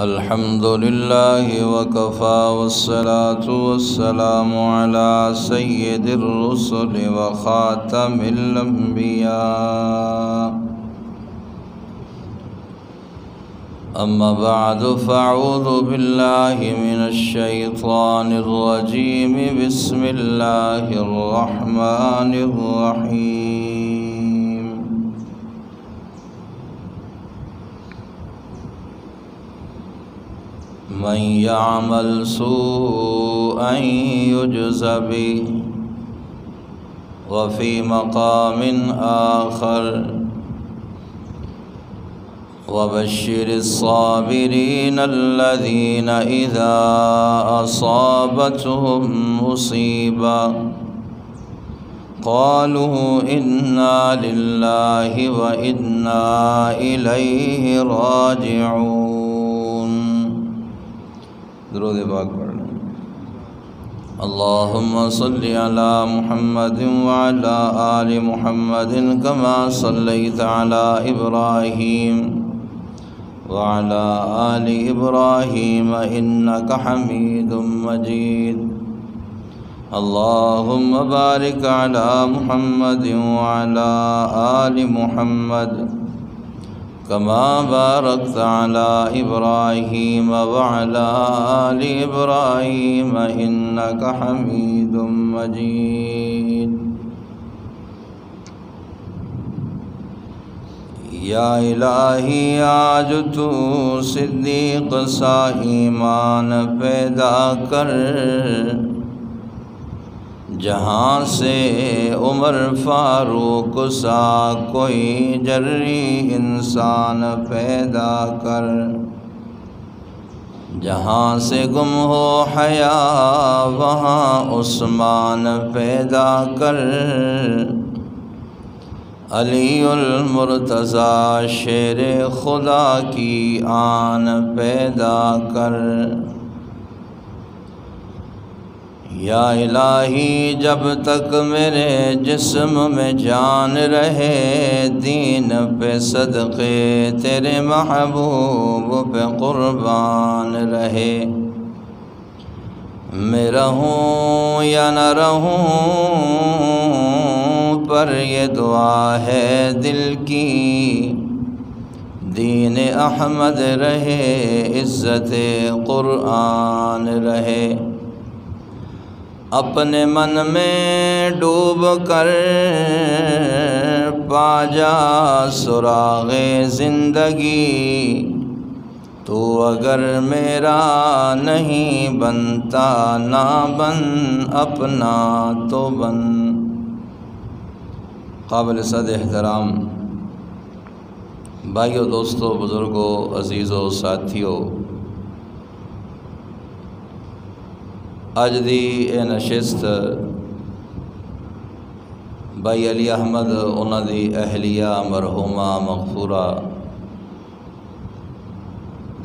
الحمد لله وكفى والصلاة والسلام على سيد الرسل وخاتم الأنبياء. أما بعد فأعوذ بالله من الشيطان الرجيم. بسم الله الرحمن الرحيم. من يعمل سوءا يجز به وفي مقام آخر وبشر الصابرين الذين إذا أصابتهم مصيبة قالوا إنا لله وإنا إليه راجعون. درود پاک پڑھنا. اللهم صل على محمد وعلى آل محمد كما صليت على إبراهيم وعلى آل إبراهيم إنك حميد مجيد. اللهم بارك على محمد وعلى آل محمد كما باركت على إبراهيم وعلى آل إبراهيم إنك حميد مجيد. یا الہی آج تو صدیق سا ایمان پیدا کر، جہاں سے عمر فاروق سا کوئی جری انسان پیدا کر، جہاں سے گم ہو حیا وہاں عثمان پیدا کر، علی المرتضی شیر خدا کی آن پیدا کر. یا الہی جب تک میرے جسم میں جان رہے، دین پہ صدقے تیرے محبوب پہ قربان رہے. میں رہوں یا نہ رہوں پر یہ دعا ہے دل کی، دین احمد رہے عزت قرآن رہے. اپنے من میں ڈوب کر پا جا سراغ زندگی، تو اگر میرا نہیں بنتا نہ بن اپنا تو بن. قابل صد احترام بھائیو، دوستو، بزرگوں، عزیزوں، ساتھیوں، اج دی اے نشست بھائی علی احمد انہاں دی اہلیہ مرحومہ مغفورہ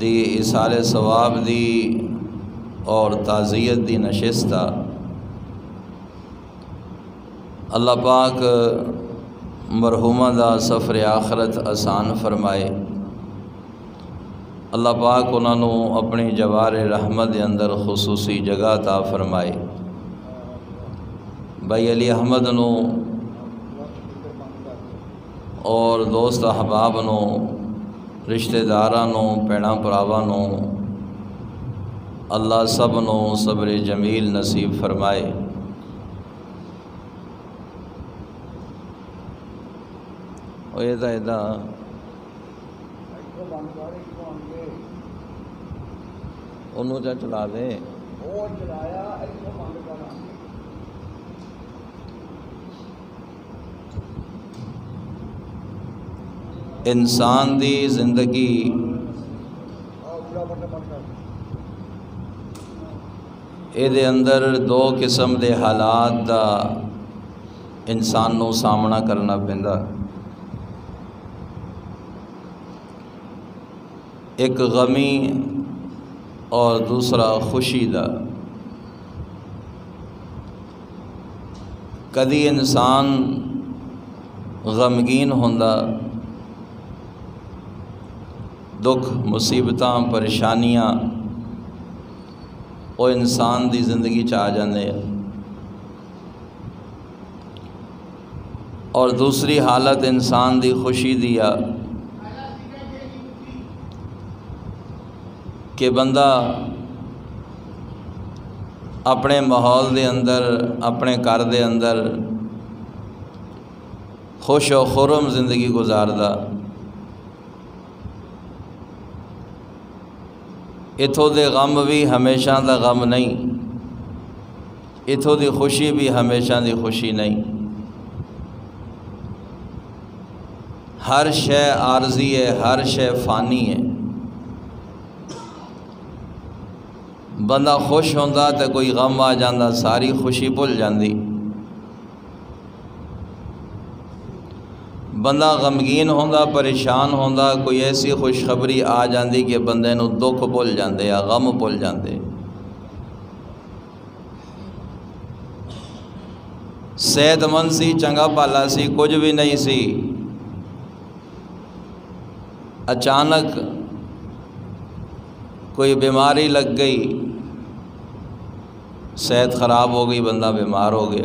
دی اصال ثواب دی اور تعزیت دی نشست. اللہ پاک مرحومہ دا سفر آخرت آسان فرمائے. اللہ پاک انہاں نو اپنی جوار رحمت دے اندر خصوصی جگہ عطا فرمائے. بھائی علی احمد نو اور دوست احباب نو، رشتہ داراں نو، بھیڑاں بھراواں نو اللہ سب نو صبر جمیل نصیب فرمائے. انہوں جا چلا دے. انسان دی زندگی اے دے اندر دو قسم دے حالات دا انسان نو سامنا کرنا پیندا. ایک غمی اور دوسرا خوشی دا. کدی انسان غمگین ہوندا دکھ مصیبتاں پریشانیاں وہ انسان دی زندگی چ آ جاندے ہیں، اور دوسری حالت انسان دی خوشی دی آ کہ بندہ اپنے ماحول دے اندر اپنے گھر دے اندر خوش و خرم زندگی گزاردا، اتھوں دے غم بھی ہمیشہ دا غم نہیں، اتھوں دی خوشی بھی ہمیشہ دی خوشی نہیں، ہر شے عارضی ہے، ہر شے فانی ہے۔ بندہ خوش ہوندا تے کوئی غم آ جاندا ساری خوشی بھول جاندی، بندہ غمگین ہوندا پریشان ہوندا کوئی ایسی خوشخبری آ جاندی کہ بندے نو دکھ بھول جاندے یا غم بھول جاندے۔ صحت مند سی، چنگا بھالا سی، کچھ بھی نہیں سی، اچانک کوئی بیماری لگ گئی، صحت خراب ہو گئی، بندہ بیمار ہو گیا،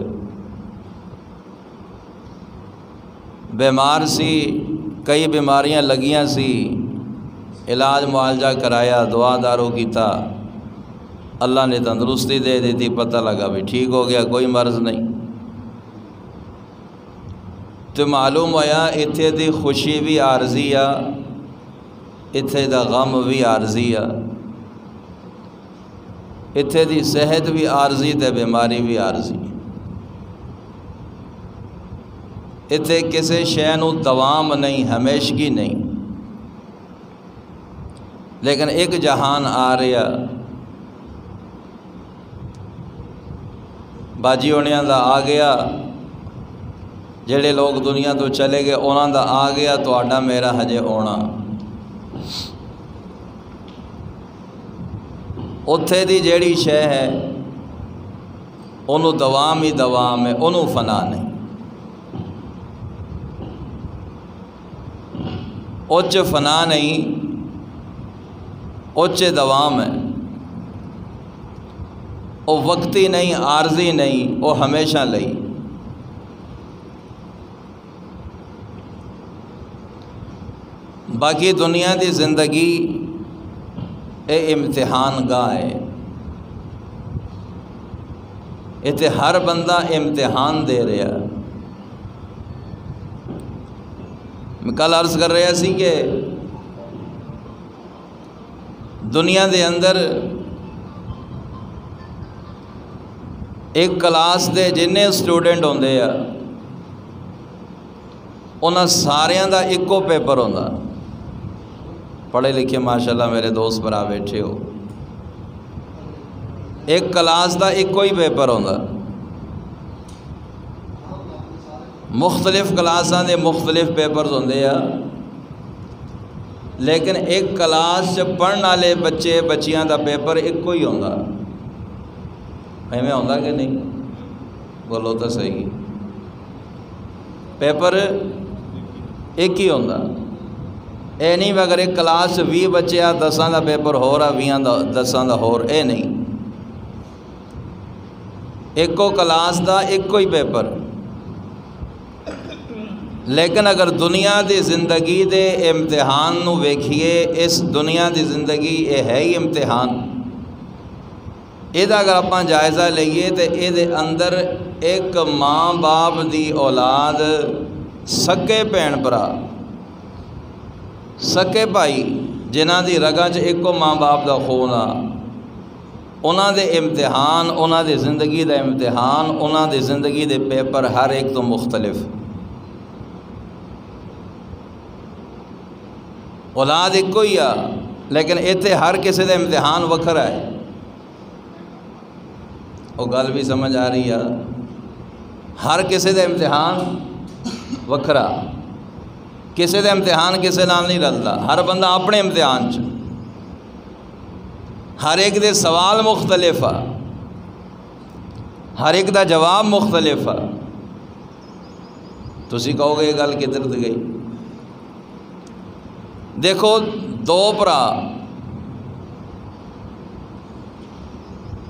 بیمار سی، کئی بیماریاں لگیاں سی، علاج معالجہ کرایا، دعا دارو کیتا، اللہ نے تندرستی دے دیتی، پتہ لگا بھی ٹھیک ہو گیا، کوئی مرض نہیں۔ تو معلوم ہویا اتھے دی خوشی بھی عارضی آ، اتھے دا غم بھی عارضی آ، اتھے دی صحت بھی عارضی تے بیماری بھی عارضی، اتھے کسے شے نو دوام نہیں، ہمیشگی نہیں، لیکن ایک جہان آ رہا، باجی ہونیاں دا آ گیا، جڑے لوگ دنیا تو چلے گئے انہاں دا آ گیا، تہاڈا میرا ہجے آنا۔ اتھے دی جیڑی شے ہے انہوں دوام ہی دوام ہے، انہوں فنا نہیں، اوچ فنا نہیں، اوچ دوام ہے، او وقتی نہیں، عارضی نہیں، او ہمیشہ لئی۔ باقی دنیا دی زندگی اے امتحان گاہ ہے، اتنے ہر بندہ امتحان دے رہا۔ میں کل عرض کر رہا سی کہ دنیا دے اندر ایک کلاس دے جننے سٹوڈنٹ ہوندے آ انہاں ساریاں دا ایکو پیپر ہوندا، پڑھے لکھے ماشاءاللہ میرے دوست برا بیٹھے ہو، ایک کلاس دا ایک کوئی پیپر ہوندا، مختلف کلاساں دے مختلف پیپرز ہوندے آ، لیکن ایک کلاس چ پڑھن والے بچے بچیاں دا پیپر ایک کوئی ہوندا۔ ایویں ہوندا کہ نہیں؟ بولو تو صحیح، پیپر ایک ہی ہوندا۔ اے نہیں اگر ایک کلاس 20 بچے آ 10 دا پیپر ہو رہا 20 دا 10 دا ہور، اے نہیں، ایکو کلاس دا ایک کوئی پیپر۔ لیکن اگر دنیا دی زندگی دے امتحان نو ویکھیے، اس دنیا دی زندگی اے ہے ہی امتحان، یہ اگر آپ جائزہ لئیے تو یہ اندر ایک ماں باپ دی اولاد، سکے بھین بھرا، سکے بھائی جنہاں دی رگاں چ ایکو ماں باپ دا خون آ، انہاں دے امتحان، انہاں دی زندگی دا امتحان، انہاں دی زندگی دے پیپر ہر ایک تو مختلف۔ اولاد ایک ہی آ، لیکن ایتھے ہر کسی دا امتحان وکھرا ہے۔ وہ گل بھی سمجھ آ رہی ہے؟ ہر کسی دا امتحان وکھرا، کسی دا امتحان کسی نال نہیں رلتا، ہر بندہ اپنے امتحان چ، ہر ایک دے سوال مختلف آ، ہر ایک دا جواب مختلف آ۔ تسی کہو گے یہ گل کدھر گئی؟ دیکھو دو بھرا،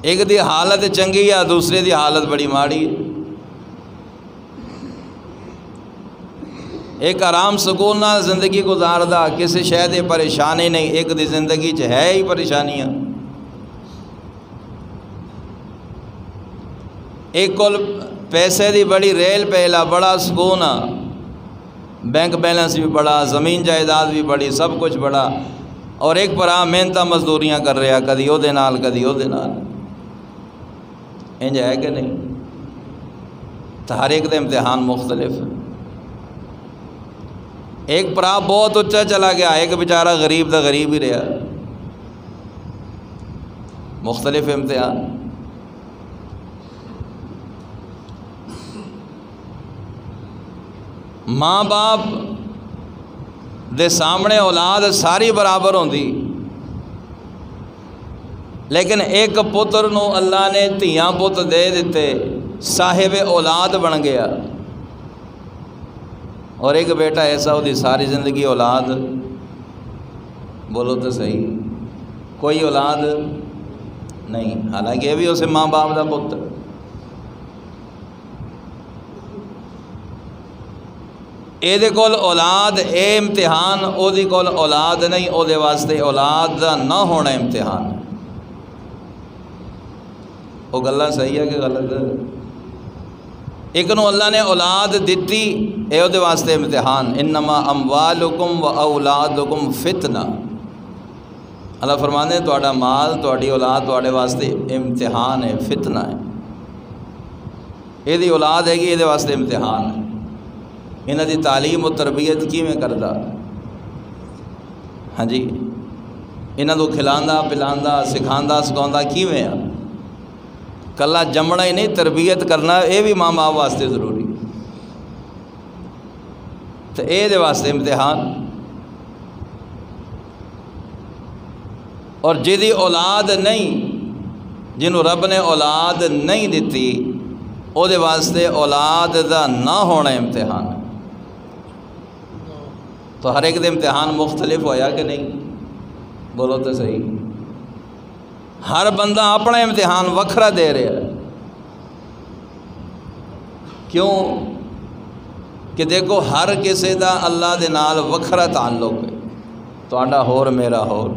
ایک دی حالت چنگی ہے، دوسرے دی حالت بڑی ماڑی ہے۔ ایک آرام سکون نال زندگی گزاردا، کسی شے دی پریشانی نہیں، ایک دی زندگی چ ہے ہی پریشانیاں۔ ایک کول پیسے دی بڑی ریل پیلا، بڑا سکون آ، بینک بیلنس بھی بڑا، زمین جائیداد بھی بڑی، سب کچھ بڑا، اور ایک بھرا محنت مزدوریاں کر رہا، کدی او دے نال کدی او دے نال۔ انج ہے کہ نہیں؟ تو ہر ایک دے امتحان مختلف۔ ایک بھرا بہت اچھا چلا گیا، ایک بیچارہ غریب دا غریب ہی رہا، مختلف امتحان۔ ماں باپ دے سامنے اولاد ساری برابر ہوندی، لیکن ایک پتر نو اللہ نے دھیاں پت دے دیتے، صاحب اولاد بن گیا، اور ایک بیٹا ایسا ہو دی ساری زندگی اولاد، بولو تو صحیح، کوئی اولاد نہیں، حالانکہ یہ بھی اسے ماں باپ دا پتر۔ اے دے کول اولاد اے امتحان، او دی کول اولاد نہیں، او دے واسطے اولاد دا نہ ہونا امتحان۔ وہ گلہ صحیح ہے کہ غلط ہے؟ ایک نو اللہ نے اولاد دیتی، اے او دے واسطے امتحان۔ انما اموالکم و اولادکم فتنہ، اللہ فرمانے تہاڈا مال، تہاڈی اولاد تہاڈے واسطے امتحان ہے، فتنہ ہے۔ یہ دی اولاد ہے کہ یہ دے واسطے امتحان ہے۔ انہاں دی تعلیم و تربیت کیویں کردا؟ ہاں جی، انہاں کو کھلاندا پلاندا سکھاندا سکھاوندا کیویں آ؟ کلا جمنا ہی نہیں، تربیت کرنا یہ بھی ماں باپ واسطے ضروری، تو اے دے واسطے امتحان۔ اور جدی اولاد نہیں، جنہوں رب نے اولاد نہیں دیتی، او دے واسطے اولاد دا نہ ہونا امتحان۔ تو ہر ایک دے امتحان مختلف ہویا کہ نہیں؟ بولو تو صحیح۔ ہر بندہ اپنا امتحان وکھرا دے رہا ہے۔ کیوں کہ دیکھو ہر کسی دا اللہ دے نال وکھرا تعلق ہے، تہاڈا ہور میرا ہور،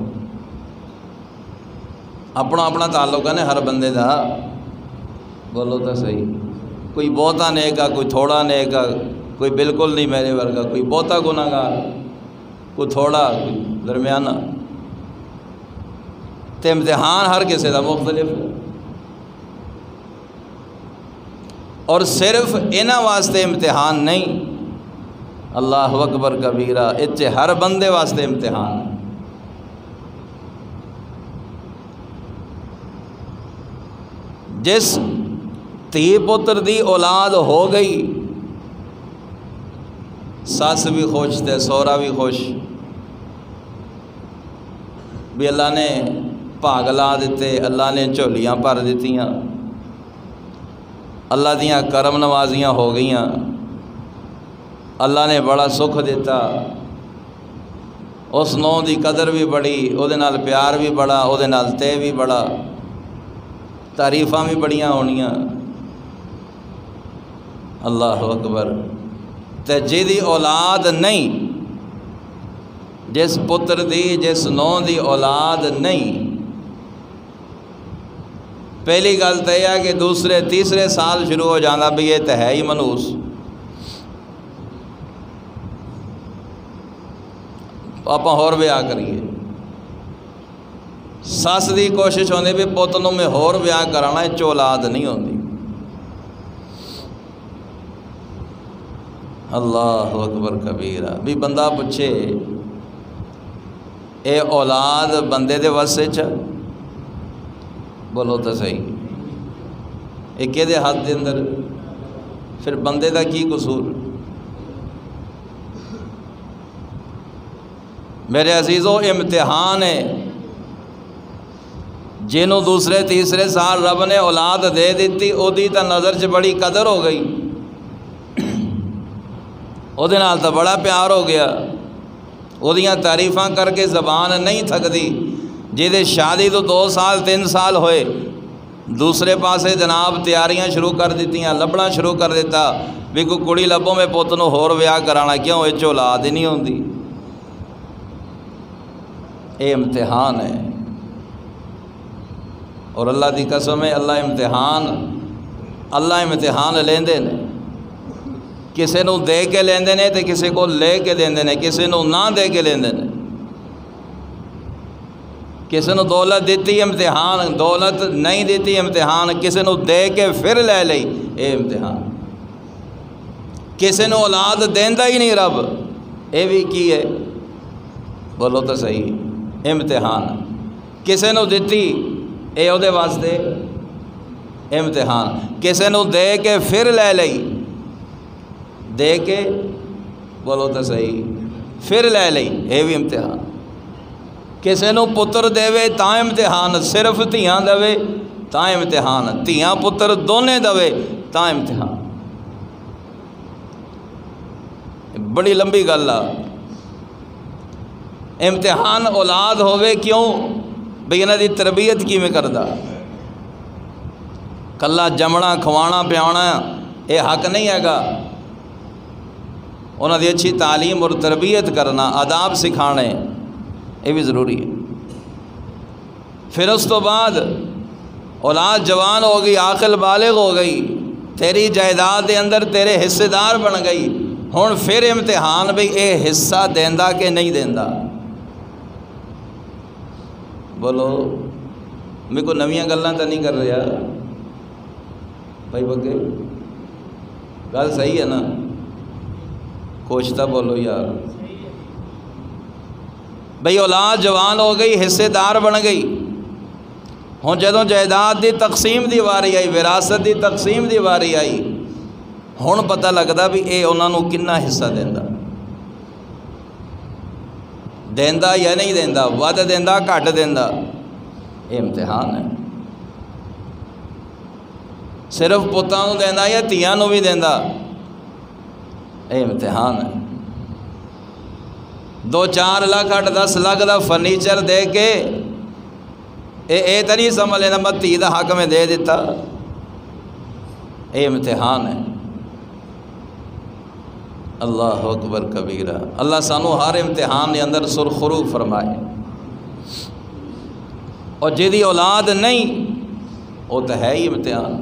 اپنا اپنا تعلق ہے نا ہر بندے دا۔ بولو تو صحیح۔ کوئی بہتا نیک ہے، کوئی تھوڑا نیک ہے، کوئی بالکل نہیں میرے ورگا، کوئی بہتا گناہگار، کوئی تھوڑا، کوئی درمیانہ۔ تے امتحان ہر کسی دا مختلف ہے، اور صرف انہاں واسطے امتحان نہیں، اللہ اکبر کبیرہ، اچھے ہر بندے واسطے امتحان ہے۔ جس تھی پتر دی اولاد ہو گئی، ساس بھی خوش تے سورا بھی خوش، بھی اللہ نے بھاگ لا دیتے، اللہ نے جھولیاں بھر دیتیاں، اللہ دیاں کرم نوازیاں ہو گئیاں، اللہ نے بڑا سکھ دیتا، اس نو دی قدر بھی بڑی، او دے نال پیار بھی بڑا، او دے نال تے بھی بڑا، تعریفاں بھی بڑیاں ہونیاں۔ اللہ اکبر۔ تے جیدی اولاد نہیں، جس پتر دی جس نو دی اولاد نہیں، پہلی گل تو یہ ہے کہ دوسرے تیسرے سال شروع ہو جانا بھی یہ تو ہے ہی منوس، آپ ہور بیاہ کریے۔ سس دی کوشش ہوندی بھی پوتنوں میں ہور بیاہ کرانا، ہے اولاد نہیں ہوندی۔ اللہ اکبر کبیرہ۔ بھی بندہ پوچھے اے اولاد بندے دے وسے چ؟ بولو تو صحیح، ایک دے ہاتھ دے اندر، پھر بندے دا کی قصور؟ میرے عزیزو، امتحان ہے۔ جنہوں دوسرے تیسرے سال رب نے اولاد دے دیتی، او دی تا نظر چ بڑی قدر ہو گئی، او دے نال تا بڑا پیار ہو گیا، ਉਹਦੀਆਂ ਤਾਰੀਫਾਂ ਕਰਕੇ ਜ਼ਬਾਨ ਨਹੀਂ ਥੱਕਦੀ। ਜਿਹਦੇ ਸ਼ادی ਤੋਂ 2 ਸਾਲ 3 ਸਾਲ ਹੋਏ, ਦੂਸਰੇ ਪਾਸੇ ਜਨਾਬ ਤਿਆਰੀਆਂ ਸ਼ੁਰੂ ਕਰ ਦਿੱਤੀਆਂ, ਲੱਭਣਾ ਸ਼ੁਰੂ ਕਰ ਦਿੱਤਾ ਵੀ ਕੋਈ ਕੁੜੀ ਲੱਭੋ ਮੈਂ ਪੁੱਤ ਨੂੰ ਹੋਰ ਵਿਆਹ ਕਰਾਉਣਾ, ਕਿਉਂ ਇਹ 'ਚ ਔਲਾਦ ਹੀ ਨਹੀਂ ਹੁੰਦੀ। ਇਹ ਇਮਤਿਹਾਨ ਹੈ। اور اللہ دی قسم ہے اللہ امتحان لیندے نے، کسے نو دے کے لیندے نے تے کسے کو لے کے دیندے نے، کسے نو نہ دے کے لیندے نے۔ کسے نو دولت دیتی امتحان، دولت نہیں دیتی امتحان، کسے نو دے کے پھر لے لئی اے امتحان۔ کسے نو اولاد دیندا ہی نہیں رب، اے بھی کی ہے بولو تو صحیح، امتحان۔ کسے نو دیتی اے او دے واسطے امتحان، کسے نو دے کے پھر لے لئی، دے کے بولو تو صحیح پھر لے لئی، اے بھی امتحان۔ کسے نو پتر دے تاں امتحان، صرف دھیاں دے تاں امتحان، دھیاں پتر دونے دے تاں امتحان۔ بڑی لمبی گل آ، امتحان اولاد ہوئے کیوں بھئی انہاں دی تربیت کی میں کردہ، کلا جمنا کھوانا پیانا یہ حق نہیں ہے گا، انہاں دی اچھی تعلیم اور تربیت کرنا، آداب سکھانے یہ بھی ضروری ہے۔ پھر اس تو بعد اولاد جوان ہو گئی، عاقل بالغ ہو گئی، تیری جائیداد دے اندر تیرے حصے دار بن گئی، ہن پھر امتحان بھئی اے حصہ دیندا کہ نہیں دیندا۔ بولو میں کو نویاں گلاں تو نہیں کر رہا بھائی بگے، گل صحیح ہے نا، کچھ تو بولو یار۔ بھئی اولاد جوان ہو گئی، حصے دار بن گئی، ہوں جدوں جائیداد دی تقسیم دی واری آئی، وراثت دی تقسیم دی واری آئی، ہوں پتہ لگتا بھی اے انہاں نوں کنا حصہ دیندا، دیندا یا نہیں دیندا، ود دیندا گھٹ دیندا، یہ امتحان ہے۔ صرف پتاں نوں دیندا یا دھیاں نوں بھی دیندا، یہ امتحان ہے۔ 2-4 لاکھ 8-10 لاکھ دا فرنیچر دے کے اے تو نہیں سمجھ لینا میں دھی دا حق میں دے دیتا، یہ امتحان ہے۔ اللہ اکبر کبیرہ، اللہ سانو ہر امتحان کے اندر سرخرو فرمائے، اور جیدی اولاد نہیں وہ تو ہے ہی امتحان،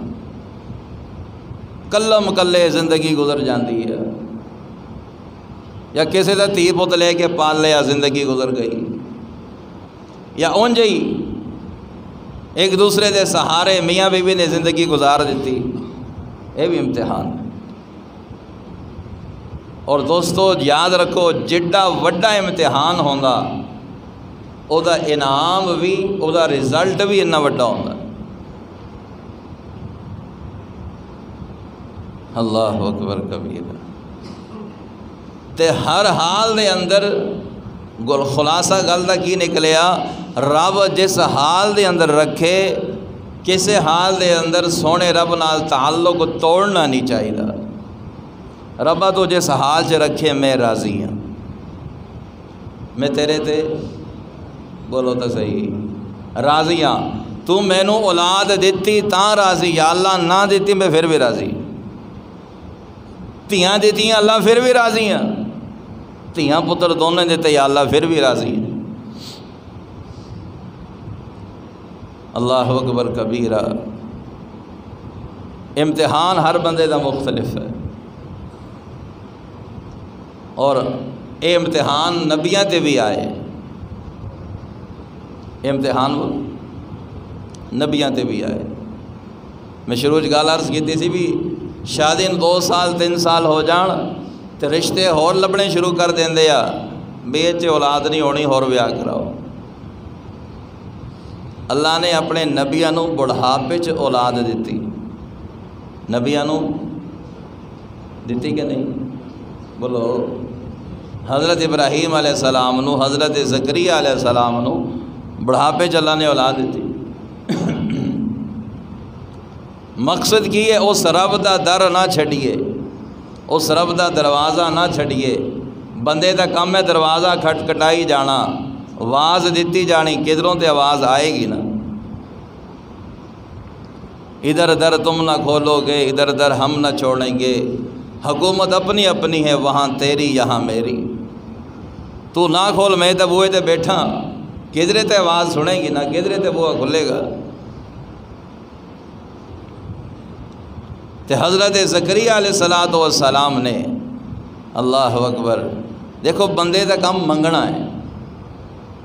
کلم کلے زندگی گزر جاندی ہے، یا کسی دا دھی پت لے کے پال لیا زندگی گزر گئی، یا اونج ہی ایک دوسرے دے سہارے میاں بیوی نے زندگی گزار دیتی، یہ بھی امتحان ہے۔ اور دوستو یاد رکھو جڈا وڈا امتحان ہوندا او دا انعام بھی، او دا رزلٹ بھی اتنا وڈا ہوندا۔ اللہ اکبر کبیرہ۔ تے ہر حال دے اندر خلاصہ گل دا کی نکلیا، رب جس حال دے اندر رکھے کسے حال دے اندر سونے رب نال تعلق توڑنا نہیں چاہیے۔ ربا تو جس حال چ رکھے میں راضی ہوں، میں تیرے تے بولو تو صحیح راضی ہاں، تو مینو اولاد دیتی تاں راضی، یا اللہ نہ دیتی میں پھر بھی راضی، دھیاں دیتی اللہ پھر بھی راضی ہاں، دھیاں پتر دونوں دیتے یا اللہ پھر بھی راضی ہیں۔ اللہ اکبر کبیرہ۔ امتحان ہر بندے دا مختلف ہے، اور اے امتحان نبیاں تے بھی آئے، امتحان نبیاں تے بھی آئے۔ میں شروع گل عرض کی سی بھی شادی 2 سال 3 سال ہو جان تے رشتے ہور لبنے شروع کر دیندے آ بے اولاد نہیں ہونی، ہور بیاہ کراؤ۔ اللہ نے اپنے نبیاں نوں بڑھاپے چ اولاد دیتی، نبیاں نوں دیتی کہ نہیں بولو؟ حضرت ابراہیم علیہ السلام نو، حضرت زکریا علیہ السلام نو بڑھاپے چ اللہ نے اولاد دیتی۔ مقصد کی ہے اس رب دا در نہ چھڑیے، اس رب دا دروازہ نہ چھڑیے، بندے دا کم ہے دروازہ کھٹکھٹائی جانا، آواز دیتی جانی، کدھروں تے آواز آئے گی نا۔ ادھر در تم نہ کھولو گے، ادھر در ہم نہ چھوڑیں گے، حکومت اپنی اپنی ہے، وہاں تیری یہاں میری، تو نہ کھول میں تے بوئے تے بیٹھا، کدھرے تے آواز سنے گی نا، کدھرے تے بوئے کھلے گا۔ تے حضرت زکریا علیہ السلام نے، اللہ اکبر، دیکھو بندے دا کم منگنا ہے،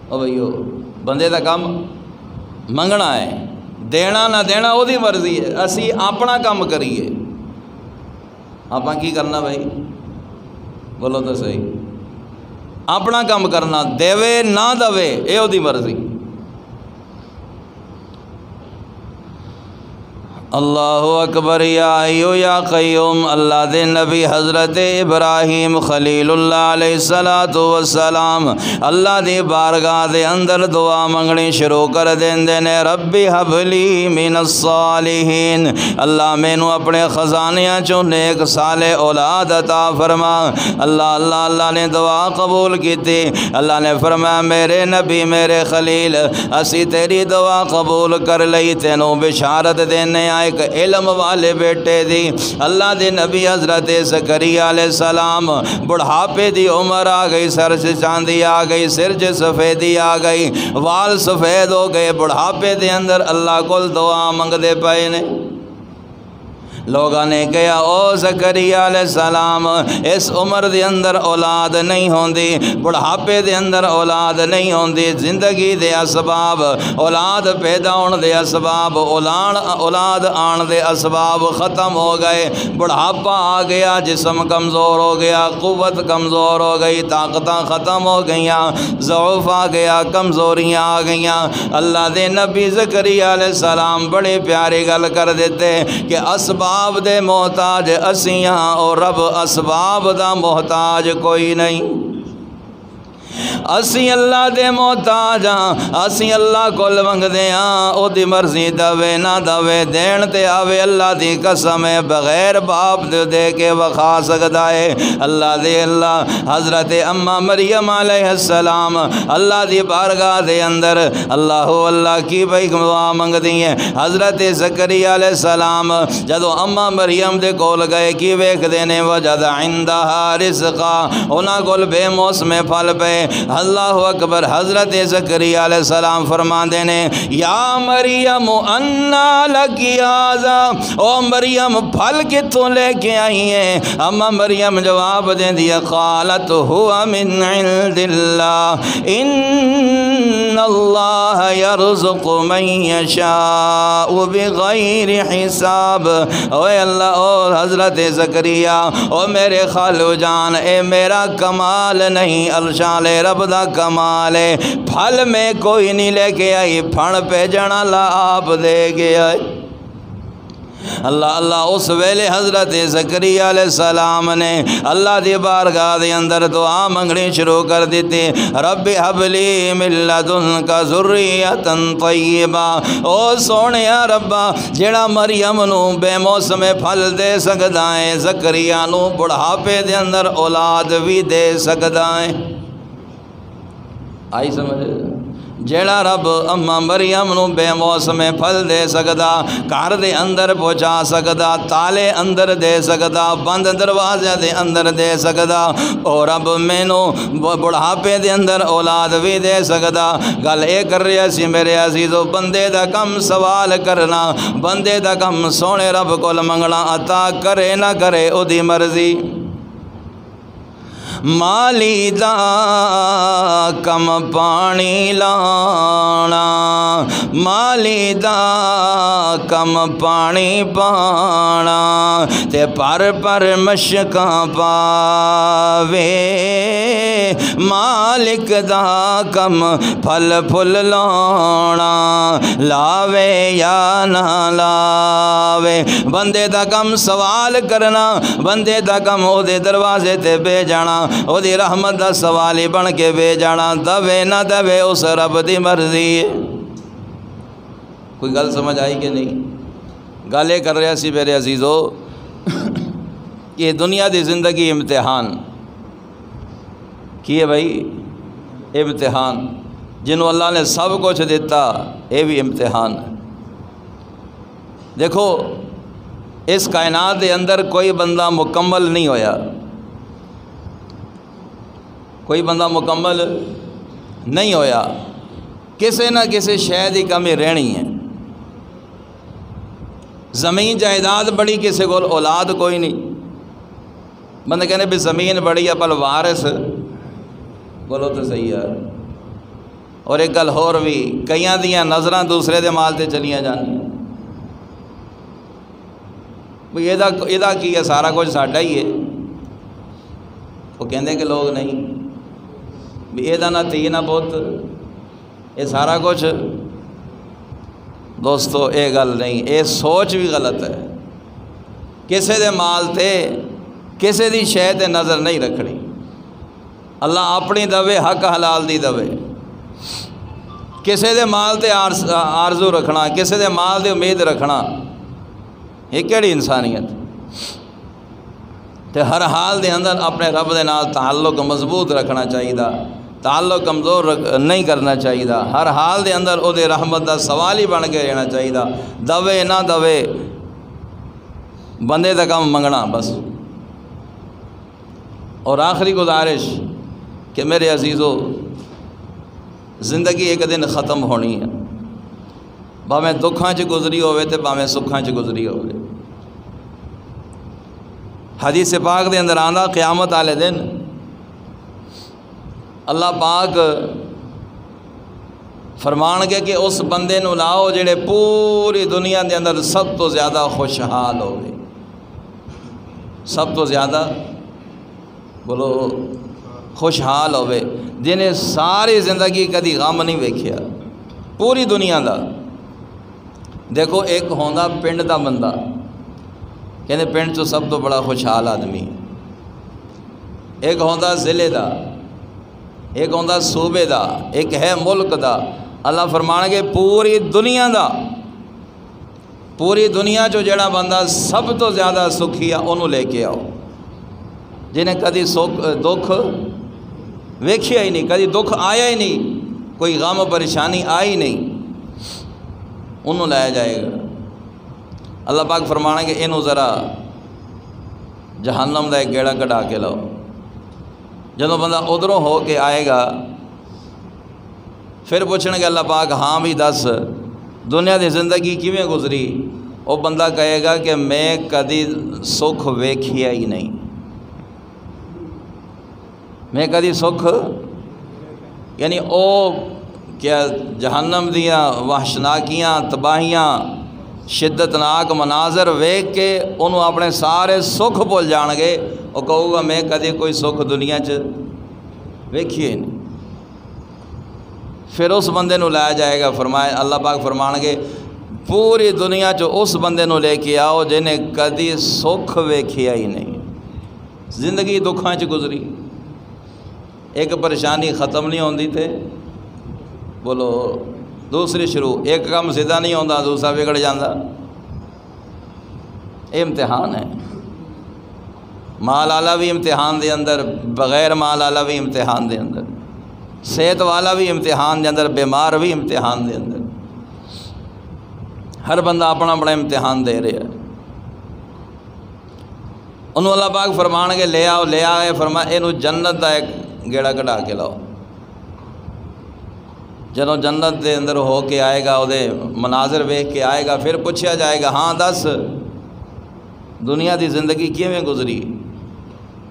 او بھائیو بندے دا کم منگنا ہے، دینا نہ دینا وہ دی مرضی ہے، اسی اپنا کام کریے۔ آپ کی کرنا بھائی، بولو تو صحیح، اپنا کام کرنا، دیوے نہ دوے اے وہ دی مرضی۔ اللہ اکبر، یا ایو یا قیوم، اللہ دے نبی حضرت ابراہیم خلیل اللہ علیہ السلام اللہ دی بارگاہ دے اندر دعا منگنی شروع کر دیندے نے، ربی حب لی من الصالحین، اللہ مینوں اپنے خزانیاں چوں نیک صالح اولاد عطا فرما۔ اللہ نے دعا قبول کیتی، اللہ نے فرمایا میرے نبی میرے خلیل اسی تیری دعا قبول کر لئی، تینوں بشارت دینے ایک علم والے بیٹے دی۔ اللہ دے نبی حضرت زکریا علیہ السلام بڑھاپے دی عمر آ گئی، سر سے چاندی آ گئی، سر سے سفیدی آ گئی، وال سفید ہو گئے، بڑھاپے دے اندر اللہ کو دعا منگ دے پائے نے۔ لوگاں نے کہا او زکریا علیہ السلام اس عمر دے اندر اولاد نہیں ہوندی، بڑھاپے دے اندر اولاد نہیں ہوندی، زندگی دے اسباب، اولاد پیدا ہون دے اسباب، اولاد آن دے اسباب ختم ہو گئے، بڑھاپا آ گیا، جسم کمزور ہو گیا، قوت کمزور ہو گئی، طاقتاں ختم ہو گئیاں، ضعف آ گیا، کمزوریاں آ گئیاں۔ اللہ دے نبی زکریا علیہ السلام بڑے پیارے گل کر دیتے کہ اسباب دے محتاج اسیاں اور رب اسباب دا محتاج کوئی نہیں۔ اسی اللہ دے محتاج ہاں، اسی اللہ کول منگدے ہاں، او دی مرضی دوے نہ دوے، دین تے آوے اللہ دی قسم ہے، بغیر باپ دے کے وکھا سکدا ہے۔ اللہ دے اللہ حضرت اماں مریم علیہ السلام اللہ دی بارگاہ دے اندر اللہ کی بھائی دعا منگدی ہیں۔ حضرت زکریا علیہ السلام جدو اماں مریم دے کول گئے کی ویکھدے نے، وجد عندہا رزقا، انہاں کول بے موسم پھل پے۔ اللہ اکبر، حضرت زکریا علیہ السلام فرماندے نے، یا مریم انا لکی ھذا، او مریم پھل کتوں لے کے آئی ہیں؟ اما مریم جواب دے دیا، قالت ہوا من عند اللہ ان اللہ یرزق من یشاء بغیر حساب۔ اے اللہ، او حضرت زکریا، او میرے خالو جان، اے میرا کمال نہیں، الشان رب دا کمال ہے، پھل میں کوئی نہیں لے کے آئی، پھڑ پہ جانا لا آپ دے گیا ہے۔ اللہ اس ویلے حضرت زکریا علیہ السلام نے اللہ دی بارگاہ دے اندر دعا منگنی شروع کر دیتی، رب حب لی من لدنک ذریۃ طیبہ، او سونیا ربا جڑا مریم نو بے موسم پھل دے سکدا ہے، زکریا نو بڑھاپے دے اندر اولاد بھی دے سکدا ہے۔ آئی سمجھ؟ جیڑا رب اماں مریم نو بے موسم پھل دے سکدا، گھر دے اندر پہنچا سکدا، تالے اندر دے سکدا، بند دروازے دے اندر دے سکدا، اور رب مینوں بڑھاپے دے اندر اولاد بھی دے سکدا۔ گل اے کر رہا سی میرے عزیزو، بندے دا کم سوال کرنا، بندے دا کم سونے رب کول منگنا، عطا کرے نہ کرے او دی مرضی۔ مالی دا کم پانی لانا، مالی دا کم پانی پانا، تے پر مشکاں پاوے، مالک دا کم پھل پھل لانا، لاوے یا نہ لاوے۔ بندے دا کم سوال کرنا، بندے دا کم او دے دروازے تے بے جانا، او دی رحمت دا سوالی بن کے بے جانا، دوے نہ دوے اس رب دی مرضی ہے۔ کوئی گل سمجھ آئی کہ نہیں؟ گالے کر رہا سی میرے عزیزو کہ دنیا دی زندگی امتحان، کی ہے بھائی؟ امتحان۔ جنہوں اللہ نے سب کچھ دیتا یہ بھی امتحان ہے۔ دیکھو اس کائنات کے اندر کوئی بندہ مکمل نہیں ہویا، کوئی بندہ مکمل نہیں ہویا، کسی نہ کسی شے دی کمی رہنی ہے۔ زمین جائیداد بڑی، کسی کو اولاد کوئی نہیں، بندے کہنے بھی زمین بڑی ہے پر وارث بولو تو صحیح ہے۔ اور ایک گل ہور بھی، کئیاں دیاں نظراں دوسرے دے مال تے چلیاں جانیاں، بھئی یہ کی ہے، سارا کچھ ساڈا ہی ہے۔ وہ کہندے کہ لوگ نہیں بھی یہ نہ تھی نہ پوت، یہ سارا کچھ۔ دوستو یہ گل نہیں، یہ سوچ بھی غلط ہے۔ کسے دے مال تے کسے دی شے تے نظر نہیں رکھنی۔ اللہ اپنی دوے حق حلال دی دوے، کسے دے مال تے آرزو رکھنا، کسے دے مال تے امید رکھنا، یہ کیڑی انسانیت؟ تے ہر حال دے اندر اپنے رب دے نال تعلق مضبوط رکھنا چاہیے، تعلق کمزور نہیں کرنا چاہیے، ہر حال دے اندر او دے رحمت دا سوال ہی بن کے رہنا چاہیے، دوے نہ دوے بندے دا کم منگنا بس۔ اور آخری گزارش کہ میرے عزیزو، زندگی ایک دن ختم ہونی ہے، بھاویں دکھاں چ گزری ہوئے تے بھاویں سکھاں چ گزری ہوئے۔ حدیث پاک دے اندر آندا قیامت والے دن اللہ پاک فرمان گے کہ اس بندے نو لاؤ جڑے پوری دنیا دے اندر سب تو زیادہ خوشحال ہوئے، سب تو زیادہ بولو خوشحال ہوئے، جنہیں ساری زندگی کدی غم نہیں ویکھیا پوری دنیا دا۔ دیکھو ایک ہوندا پنڈ دا بندہ، کہنے پنڈ چو سب تو بڑا خوشحال آدمی، ایک ہوندا ضلع دا، ایک ہوندا صوبے دا، ایک ہے ملک دا۔ اللہ فرمان گے پوری دنیا دا، پوری دنیا چو جڑا بندہ سب تو زیادہ سکھی ہے انہوں لے کے آؤ، جنہیں کدی دکھ ویکھیا ہی نہیں، کدی دکھ آیا ہی نہیں، کوئی غم پریشانی آئی نہیں، انہوں لایا جائے گا۔ اللہ پاک فرمانا کہ انہوں ذرا جہنم دا ایک گیڑا کٹا کے لاؤ۔ جدوں بندہ ادھروں ہو کے آئے گا پھر پوچھیں گے اللہ پاک ہاں بھی دس دنیا دی زندگی کیویں گزری؟ وہ بندہ کہے گا کہ میں کدی سکھ ویکھیا ہی نہیں، میں کدی سکھ، یعنی او کیا جہنم دیاں وحشناکیاں تباہیاں شدتناک مناظر ویکھ کے انہوں اپنے سارے سکھ بھول جان گے، وہ کہو گا میں کدی کوئی سکھ دنیا چ ویکھیے نہیں۔ پھر اس بندے نو لایا جائے گا، فرمائے اللہ پاک فرمان گے پوری دنیا چ اس بندے نو لے کے آؤ جنہیں کدی سکھ ویکھیا ہی نہیں، زندگی دکھاں چ گزری، ایک پریشانی ختم نہیں ہوندی تھے بولو دوسری شروع، ایک کام سیدھا نہیں ہوتا دوسرا بگڑ جاندہ۔ یہ امتحان ہے، مال والا بھی امتحان دے اندر، بغیر مال والا بھی امتحان دے اندر، صحت والا بھی امتحان دے اندر، بیمار بھی امتحان دے اندر، ہر بندہ اپنا اپنا امتحان دے رہا ہے۔ انہوں اللہ پاک فرمان کے لے آؤ، لے آئے، فرمایا انہوں جنت دا ایک گیڑا کٹا کے لاؤ۔ جدوں جنت دے اندر ہو کے آئے گا، وہ مناظر ویکھ کے آئے گا، پھر پوچھا جائے گا ہاں دس دنیا دی زندگی کیویں گزری؟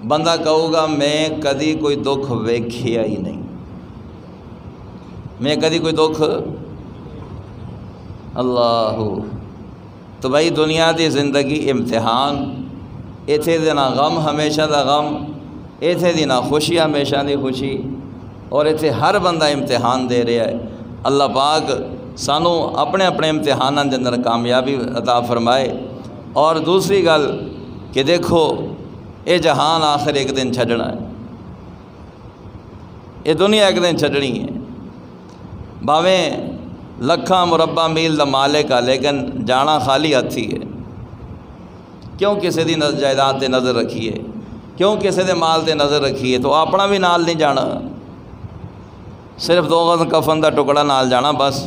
بندہ کہو گا میں کدی کوئی دکھ ویکھیا ہی نہیں، میں کدی کوئی دکھ۔ اللہ تو بھائی دنیا دی زندگی امتحان، ایتھے دے نہ غم ہمیشہ دا غم، ایتھے دی نہ خوشی ہمیشہ دی خوشی، اور ایتھے ہر بندہ امتحان دے رہا ہے۔ اللہ پاک سانوں اپنے اپنے امتحاناں دے اندر کامیابی عطا فرمائے۔ اور دوسری گل کہ دیکھو یہ جہان آخر ایک دن چھڈنا ہے، یہ دنیا ایک دن چھڈنی ہے، باویں لکھاں مربع میل دا مالک ہے لیکن جانا خالی ہاتھی ہے۔ کیوں کسی دی جائیداد تے نظر رکھیے؟ کیوں کسی دے مال تے نظر رکھیے؟ تو اپنا بھی نال نہیں جانا، صرف 2 گز کفن دا ٹکڑا نال جانا بس۔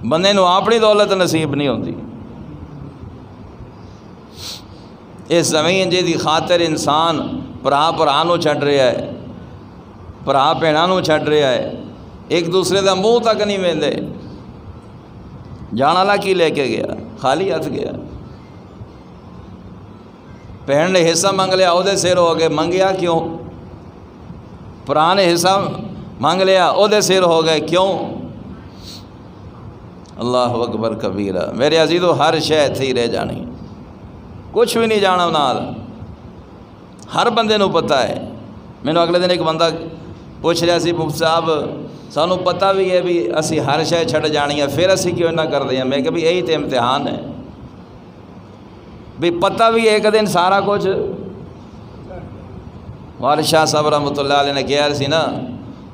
بندے نو اپنی دولت نصیب نہیں ہوتی۔ اس زمین جی دی خاطر انسان بھرا نو چھڈ رہا ہے، بھرا بھیڑاں نو چھڈ رہا ہے، ایک دوسرے دا منہ تک نہیں ویندے۔ جان والا کی لے کے گیا؟ خالی ہاتھ گیا۔ بہن نے حصہ منگ لیا، وہ سر ہو گئے، منگیا کیوں؟ بھرا نے حصہ منگ لیا، وہ سر ہو گئے، کیوں؟ اللہ اکبر کبیرہ۔ میرے عزیزو، ہر شے تھی رہ جانی، کچھ بھی نہیں جانا نال، ہر بندے نو پتہ ہے۔ میں نے اگلے دن ایک بندہ پوچھ رہا سی، مفتی صاحب سانو پتہ بھی ہے بھی اسی ہر شے چھڑ جانی ہے، پھر اسی کیوں نہ کر دیں؟ میں کہ بھی یہی تو امتحان ہے، بھی پتہ بھی ایک دن سارا کچھ۔ وارث شاہ صاحب رحمۃ اللہ علیہ نے کہا سی نا،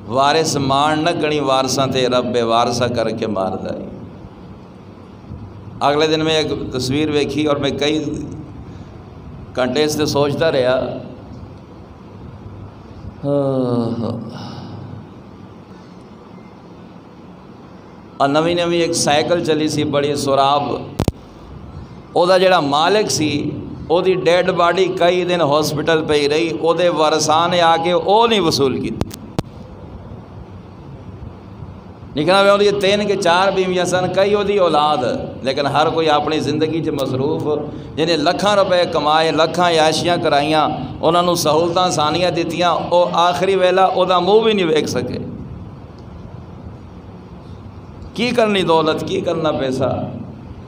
وارث مان نہ گنی وارثاں تے رب وارثہ کر کے مار دائی۔ اگلے دن میں ایک تصویر ویکھی اور میں کئی گھنٹے اس سے سوچتا رہا، اور نویں ایک سائیکل چلی سی بڑی سراب، او دا جڑا مالک سی او دی ڈیڈ باڈی کئی دن ہاسپٹل پہ ہی رہی، او دے ورثاء نے آ کے او نہیں وصول کی۔ لکھنا پہ وہ 3 کے 4 بیویاں سن، کئی وہ اولاد، لیکن ہر کوئی اپنی زندگی چ مصروف، جنہیں لکھاں روپے کمائے، لکھاں عیاشیاں کرائیاں، انہوں نے سہولتاں آسانیاں دیتیاں، وہ آخری ویلا وہ دا منہ بھی نہیں ویکھ سکے۔ کی کرنی دولت، کی کرنا پیسہ،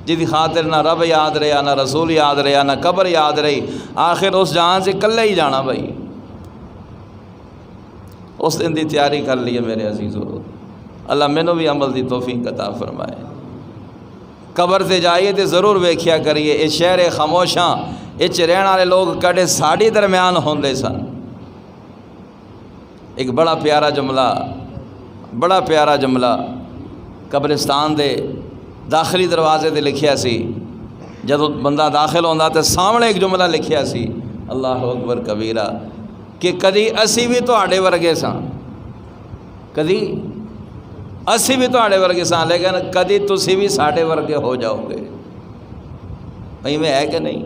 جی خاطر نہ رب یاد رہا، نہ رسول یاد رہا، نہ قبر یاد رہی، آخر اس جہان سے کلے ہی جانا بھائی۔ اس دن دی تیاری کر لیے میرے عزیزو، اللہ مینوں بھی عمل دی توفیق عطا فرمائے۔ قبر تے جائیے تے ضرور ویکھیا کریے، اے شہر خاموشاں اچ رہن والے لوگ کڈے ساڈے درمیان ہوندے سن۔ ایک بڑا پیارا جملہ قبرستان دے داخلی دروازے تے لکھیا سی، جدو بندہ داخل ہوندا تے سامنے ایک جملہ لکھیا سی، اللہ اکبر کبیرہ، کہ کدی اسی بھی تہاڈے ورگے ساں، کدی اسی بھی تہاڈے ورگے ساں، لیکن کدی تسی بھی ساڈے ورگے ہو جاؤ گے۔ بھئی میں ہے کہ نہیں؟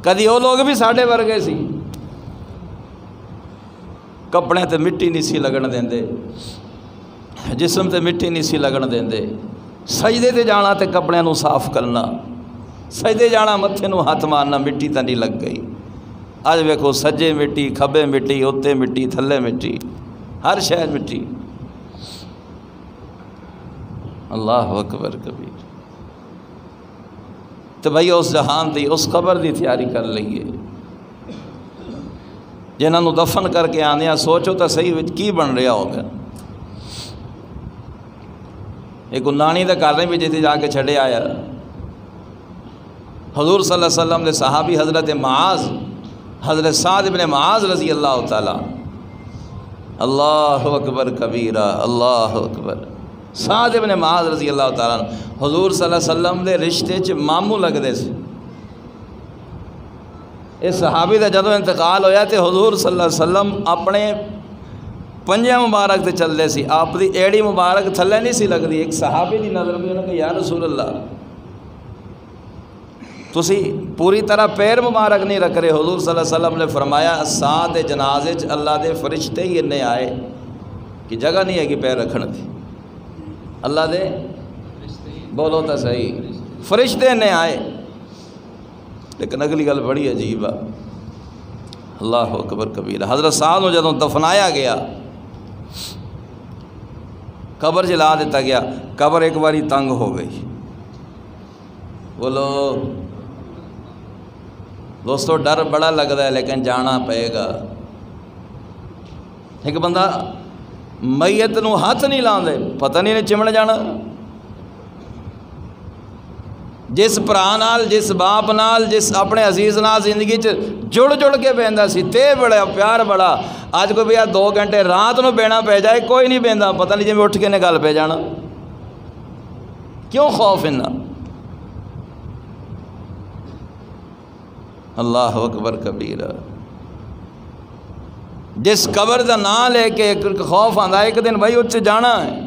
کدی وہ لوگ بھی ساڈے ورگے سی، کپڑے تے مٹی نہیں سی لگن دیندے، جسم تے مٹی نہیں سی لگن دیندے، سجدے تے جانا تے کپڑے نو صاف کرنا، سجدے جانا متھے نو ہاتھ مارنا، مٹی تا نہیں لگ گئی۔ اج ویکھو سجے مٹی، کھبے مٹی، اوتے مٹی، تھلے مٹی، ہر شے مٹی۔ اللہ اکبر کبیر۔ تو بھائی اس جہان دی، اس قبر دی تیاری کر لئیے۔ جنہاں نو دفن کر کے آنے سوچو تو صحیح کی بن رہا ہوگا۔ ایک نانی دا گھر بھی جیتے جا کے چھڑے آیا، حضور صلی اللہ علیہ وسلم دے صحابی حضرت معاذ، حضرت سعد بن معاذ رضی اللہ تعالیٰ، اللہ اکبر کبیرہ، اللہ اکبر۔ سعد بن معاذ رضی اللہ تعالیٰ حضور صلی اللہ علیہ وسلم دے رشتے چ ماموں لگدے سے۔ اس صحابی دا جدو انتقال ہویا تے حضور صلی اللہ علیہ وسلم اپنے پنجے مبارک تے چلدے سی، آپ دی ایڑی مبارک تھلے نہیں سی لگدی۔ ایک صحابی دی نظر میں انہوں نے کہا یا رسول اللہ، تسی پوری طرح پیر مبارک نہیں رکھ رہے۔ حضور صلی اللہ علیہ وسلم نے فرمایا ساتھ جنازے چ اللہ دے فرشتے ہی انہیں آئے کہ جگہ نہیں ہے کہ پیر رکھن دی، اللہ دے بولو تا صحیح، فرشتے انہیں آئے۔ لیکن اگلی گل بڑی عجیب ہے، اللہ اکبر کبیرہ۔ حضرت سعد کو جدوں دفنایا گیا، قبر جلا دیتا گیا، قبر ایک باری تنگ ہو گئی۔ بولو دوستو، ڈر بڑا لگتا ہے لیکن جانا پائے گا۔ ایک بندہ میت نو ہاتھ نہیں لاندے، پتہ نہیں چمڑ جانا۔ جس پرا نال، جس باپ نال، جس اپنے عزیز نال زندگی جڑ کے بہندا سی، تے بڑا پیار بڑا، اج کو بھی 2 گھنٹے رات نو بہنا پہ جائے کوئی نہیں بہندا، پتہ نہیں جی میں اٹھ کے نے گل پہ جانا۔ کیوں خوف انہاں؟ اللہ اکبر کبیرہ۔ جس قبر دا نام لے کے ایک خوف آندا ہے ایک دن بھائی اس سے جانا ہے،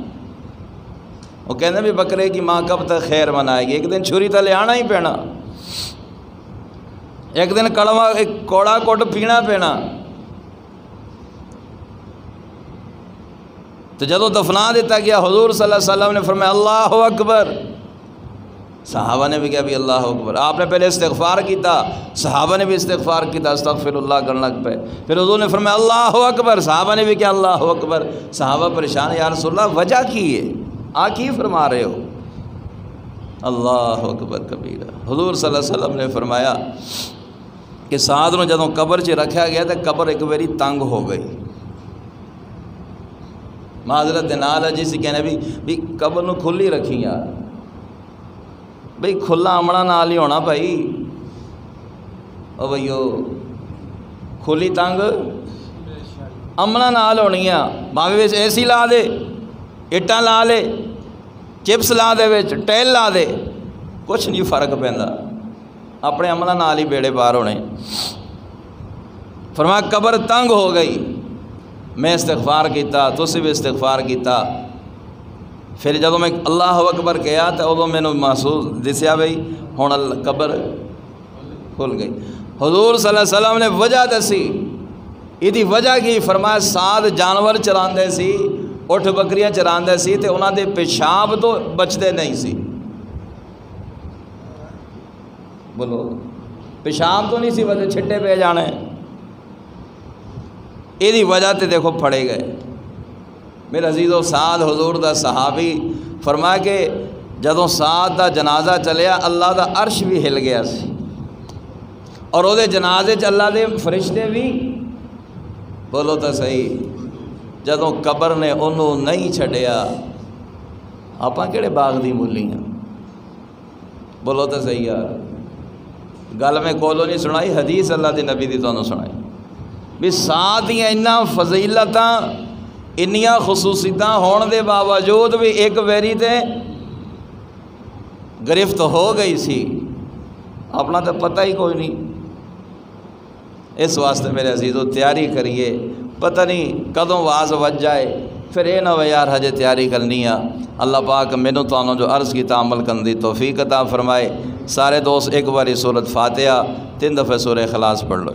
وہ کہنے بھی بکرے کی ماں کب تک خیر منائے گی، ایک دن چھری تلے آنا ہی پینا، ایک دن کڑوا ایک کوڑا کوٹ پینا پینا۔ تو جدو دفنا دیتا گیا حضور صلی اللہ علیہ وسلم نے فرمایا اللہ اکبر، صحابہ نے بھی کہا بھی اللہ اکبر۔ آپ نے پہلے استغفار کیتا، صحابہ نے بھی استغفار کیتا، استغفر اللہ کرنے لگ پہ، پھر حضور نے فرمایا اللہ اکبر، صحابہ نے بھی کہا اللہ اکبر۔ صحابہ پریشان، یا رسول اللہ وجہ کی ہے، آ کی فرما رہے ہو؟ اللہ اکبر کبیرہ۔ حضور صلی اللہ علیہ وسلم نے فرمایا کہ سعد نو جدوں قبر چ رکھا گیا تو قبر ایک باری تنگ ہو گئی، معذرت نال ہے جس کہنے بھی قبر نو کھلی رکھی یار، بھئی کھلا امڑا نال ہی ہونا بھائی، او بھائیو کھلی تنگ امڑا نال ہونی ہے، بھاوے وچ اے سی لا دے، اٹاں لا لے، chips law they which tell لا دے، کچھ نہیں فرق پیندا، اپنے عملہ نال ہی بیڑے پار ہونے۔ فرمایا قبر تنگ ہو گئی، میں استغفار کیتا، تسی بھی استغفار کیتا، پھر جدوں میں اللہ اکبر کہا تو ادو مینوں محسوس دسیا بھئی ہن قبر کھل گئی۔ حضور صلی اللہ علیہ وسلم نے وجہ دسی، یہ وجہ کی؟ فرمایا سعد جانور چراندے سی، اٹھ بکریاں چراندے سی تے انہاں دے پیشاب تو بچدے نہیں سی، بولو پیشاب تو نہیں سی بچے، چھٹے پہ جانے، یہ وجہ تے دیکھو پھڑے گئے۔ میرے عزیزو سعد حضور دا صحابی، فرمایا کہ جدوں سعد دا جنازہ چلیا اللہ دا عرش بھی ہل گیا سی، اور وہ جنازے چ اللہ دے فرشتے بھی، بولو تو صحیح، جدوں قبر نے انہوں نہیں چھڈیا، آپاں کہڑے باغ دی مولی ہیں، بولو تو صحیح یار، گل میں کولو نہیں سنائی، حدیث اللہ دی نبی دی تانوں سنائی بھی سعد دیاں انہاں فضیلتاں انیاں خصوصیتاں ہون دے باوجود بھی ایک ویری تے گرفت ہو گئی سی، اپنا تو پتہ ہی کوئی نہیں۔ اس واسطے میرے عزیزو تیاری کریے، پتہ نہیں کدوں واز وج جائے، پھر اے نہ ہوئے یار ہجے تیاری کرنی ہے۔ اللہ پاک مینوں تانوں جو عرض کیتا عمل کرن دی توفیق عطا فرمائے۔ سارے دوست ایک باری سورۃ فاتحہ 3 دفعہ سورہ اخلاص پڑھ لو۔